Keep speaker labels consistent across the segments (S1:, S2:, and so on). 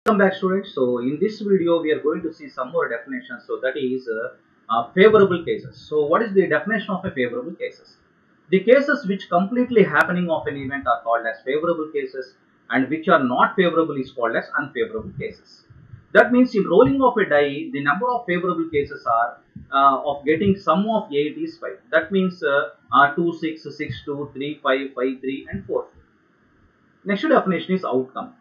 S1: Welcome back, students. So in this video we are going to see some more definitions. So that is favorable cases. So what is the definition of a favorable cases? The cases which completely happening of an event are called as favorable cases, and which are not favorable is called as unfavorable cases. That means in rolling of a die, the number of favorable cases are of getting sum of 8 is 5. That means 2, 6, 6, 2, 3, 5, 5, 3 and 4. Next definition is outcome.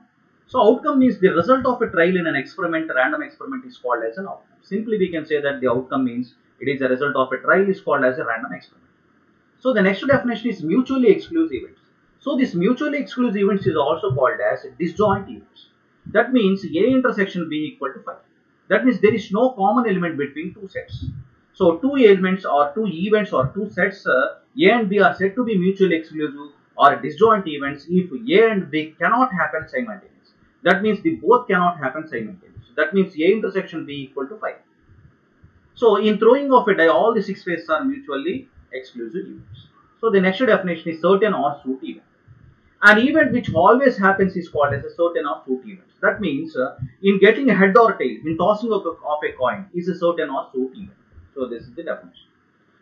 S1: So outcome means the result of a trial in an experiment, random experiment is called as an outcome. Simply we can say that the outcome means it is a result of a trial is called as a random experiment. So the next definition is mutually exclusive events. So this mutually exclusive events is also called as disjoint events. That means A intersection B equal to 5. That means there is no common element between two sets. So two elements or two events or two sets A and B are said to be mutually exclusive or disjoint events if A and B cannot happen simultaneously. That means the both cannot happen simultaneously. That means A intersection B equal to 5. So in throwing of a die, all the 6 phases are mutually exclusive events. So the next definition is certain or suit event. An event which always happens is called as a certain or suit event. That means in getting a head or tail, in tossing of a coin is a certain or suit event. So this is the definition.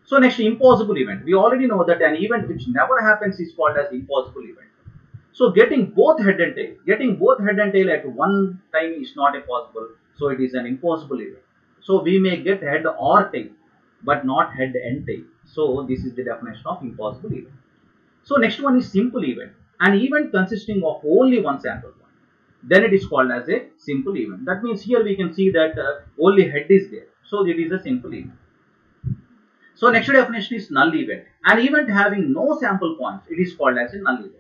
S1: So next, impossible event. We already know that an event which never happens is called as impossible event. So getting both head and tail at one time is not possible. So it is an impossible event. So we may get head or tail, but not head and tail. So this is the definition of impossible event. So next one is simple event. An event consisting of only one sample point. Then it is called as a simple event. That means here we can see that only head is there. So it is a simple event. So next definition is null event. An event having no sample points, it is called as a null event.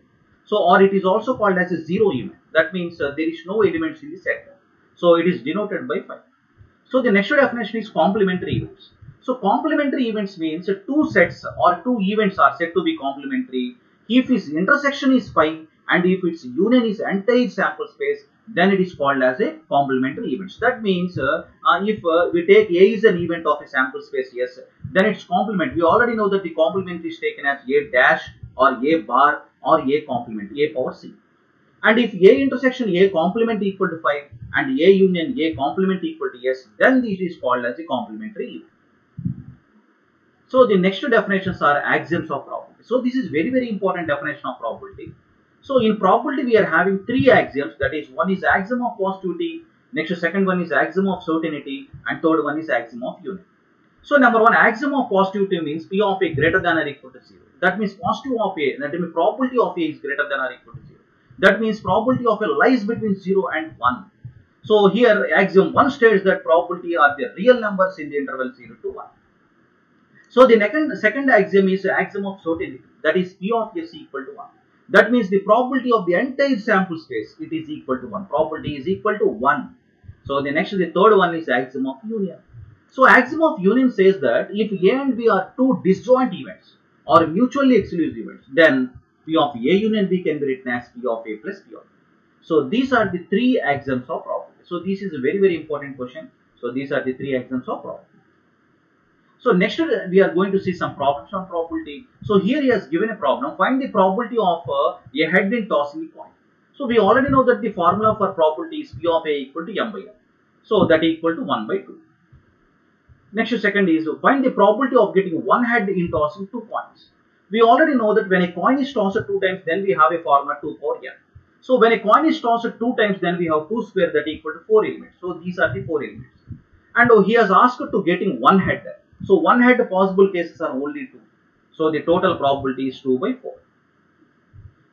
S1: So or it is also called as a zero event. That means there is no elements in the set. So it is denoted by 5. So the next definition is complementary events. So complementary events means two sets or two events are said to be complementary if its intersection is 5 and if its union is entire sample space, then it is called as a complementary events. That means if we take A is an event of a sample space, yes, then its complement. We already know that the complement is taken as A dash or A bar or A complement, A power C. And if A intersection A complement equal to 5 and A union A complement equal to S, then this is called as a complementary event. So the next definitions are axioms of probability. So this is very important definition of probability. So in probability we are having 3 axioms, that is, one is axiom of positivity, next second one is axiom of certainty, and third one is axiom of union. So number 1, axiom of positivity means P of A greater than or equal to 0. That means positive of A, that means probability of A is greater than or equal to 0. That means probability of A lies between 0 and 1. So here axiom 1 states that probability are the real numbers in the interval 0 to 1. So the second axiom is axiom of certainty, that is P of S equal to 1. That means the probability of the entire sample space, it is equal to 1. Probability is equal to 1. So the third one is axiom of union. So axiom of union says that if A and B are two disjoint events or mutually exclusive events, then P of A union B can be written as P of A plus P of B. So these are the 3 axioms of probability. So this is a very important question. So these are the 3 axioms of probability. So next we are going to see some problems on probability. So here he has given a problem. Find the probability of a head in tossing a coin. So we already know that the formula for probability is P of A equal to M by N. So that equal to 1 by 2. Next second is find the probability of getting one head in tossing 2 coins. We already know that when a coin is tossed 2 times, then we have a formula 2 power N. So when a coin is tossed 2 times, then we have 2 square that equal to 4 elements. So these are the 4 elements. And he has asked to getting one head. So one head possible cases are only 2. So the total probability is 2 by 4.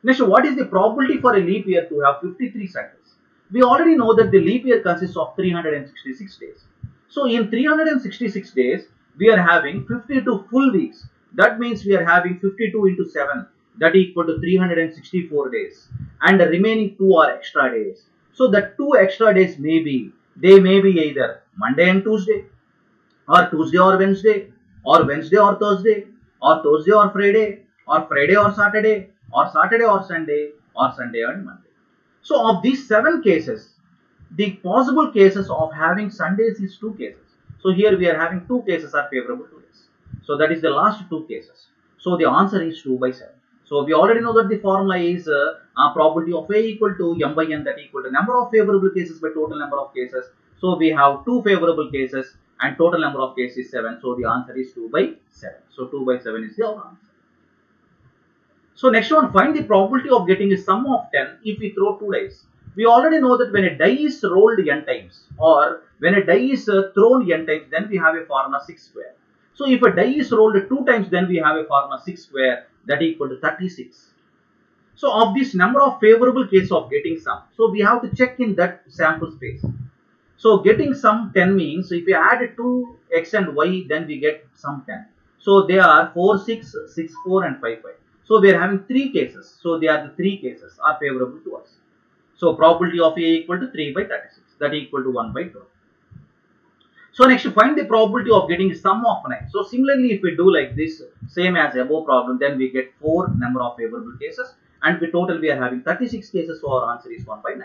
S1: Next, what is the probability for a leap year to have 53 cycles? We already know that the leap year consists of 366 days. So in 366 days, we are having 52 full weeks. That means we are having 52 into 7. That equal to 364 days. And the remaining 2 are extra days. So the 2 extra days may be either Monday and Tuesday, or Tuesday or Wednesday or Thursday, or Thursday or Friday or Saturday, or Saturday or Sunday, or Sunday and Monday. So of these 7 cases, the possible cases of having Sundays is 2 cases. So here we are having 2 cases are favorable to us. So that is the last 2 cases. So the answer is 2 by 7. So we already know that the formula is probability of A equal to m by n, that equal to number of favorable cases by total number of cases. So we have 2 favorable cases and total number of cases is 7. So the answer is 2 by 7. So 2 by 7 is the answer. So next one, find the probability of getting a sum of 10 if we throw 2 dice. We already know that when a die is rolled n times or when a die is thrown n times, then we have a formula 6 square. So if a die is rolled 2 times, then we have a formula 6 square, that equal to 36. So of this number of favorable case of getting sum, so we have to check in that sample space. So getting sum 10 means if we add 2 x and y, then we get sum 10. So they are 4, 6, 6, 4 and 5, 5. So we are having 3 cases. So they are the 3 cases are favorable to us. So probability of A equal to 3 by 36, that equal to 1 by 12. So next, find the probability of getting sum of 9. So similarly, if we do like this, same as above problem, then we get 4 number of favorable cases, and we total we are having 36 cases. So our answer is 1 by 9.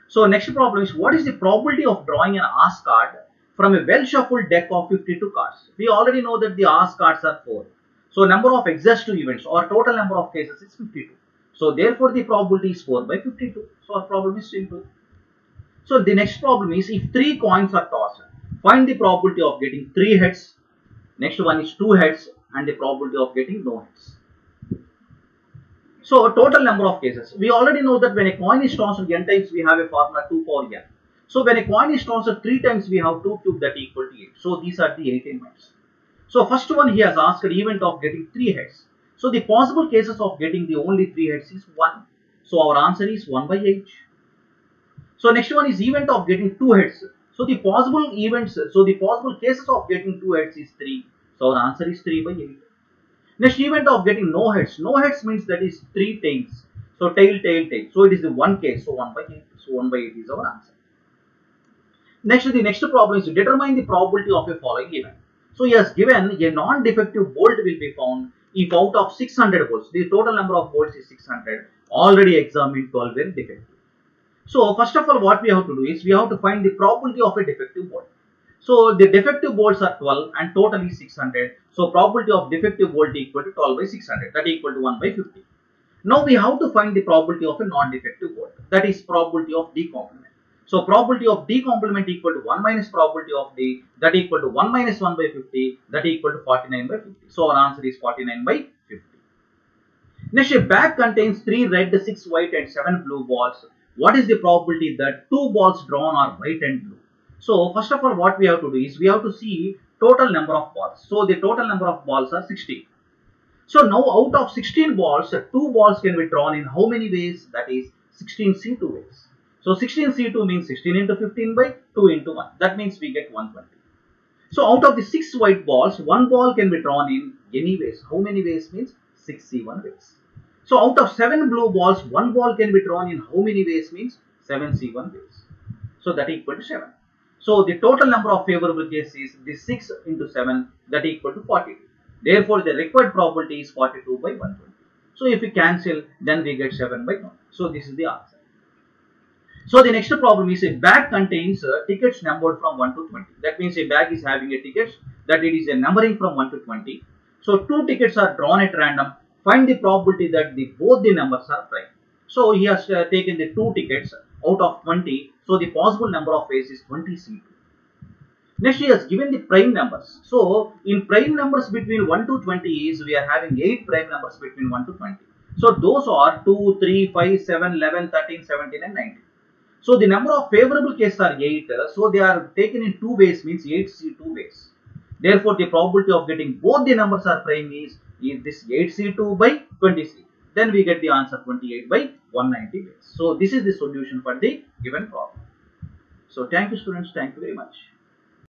S1: So next problem is, what is the probability of drawing an As card from a well shuffled deck of 52 cards? We already know that the As cards are 4. So number of exhaustive events or total number of cases is 52. So therefore the probability is 4 by 52. So our problem is simple. So the next problem is, if 3 coins are tossed, find the probability of getting 3 heads. Next one is 2 heads and the probability of getting no heads. So total number of cases. We already know that when a coin is tossed n times, we have a formula 2 power n. So when a coin is tossed 3 times, we have 2 cube, that equal to 8. So these are the 8 events. So first one, he has asked an event of getting 3 heads. So the possible cases of getting the only 3 heads is 1. So our answer is 1 by 8. So next one is event of getting 2 heads. So the possible cases of getting 2 heads is 3. So our answer is 3 by 8. Next event of getting no heads. No heads means that is 3 tails. So tail, tail, tail. So it is the 1 case. So 1 by 8. So 1 by 8 is our answer. Next, the next problem is to determine the probability of a following event. So he has given a non-defective bolt will be found if out of 600 bolts, the total number of bolts is 600, already examined 12 were defective. So first of all, what we have to do is we have to find the probability of a defective bolt. So the defective bolts are 12 and total is 600. So probability of defective bolt equal to 12 by 600, that equal to 1 by 50. Now we have to find the probability of a non-defective bolt, that is probability of D complement. So probability of D complement equal to 1 minus probability of D, that equal to 1 minus 1 by 50, that equal to 49 by 50. So our answer is 49 by 50. Next, a bag contains 3 red, 6 white and 7 blue balls. What is the probability that 2 balls drawn are white and blue? So first of all, what we have to do is we have to see total number of balls. So the total number of balls are 16. So now out of 16 balls, 2 balls can be drawn in how many ways? That is 16C2 ways. So 16C2 means 16 into 15 by 2 into 1. That means we get 120. So out of the 6 white balls, 1 ball can be drawn in any ways. How many ways means 6C1 ways. So out of 7 blue balls, 1 ball can be drawn in how many ways means 7C1 ways. So that equal to 7. So the total number of favorable cases is the 6 into 7, that equal to 42. Therefore the required probability is 42 by 120. So if we cancel, then we get 7 by 1. So this is the answer. So the next problem is, a bag contains tickets numbered from 1 to 20. That means a bag is having a tickets that it is a numbering from 1 to 20. So 2 tickets are drawn at random. Find the probability that both the numbers are prime. So he has taken the 2 tickets out of 20. So the possible number of ways is 20C2. Next, he has given the prime numbers. So in prime numbers between 1 to 20 is we are having 8 prime numbers between 1 to 20. So those are 2, 3, 5, 7, 11, 13, 17 and 19. So the number of favorable cases are 8. So they are taken in 2 ways means 8C2 ways. Therefore the probability of getting both the numbers are prime is this 8C2 by 20C. Then we get the answer 28 by 190 ways. So this is the solution for the given problem. So thank you students. Thank you very much.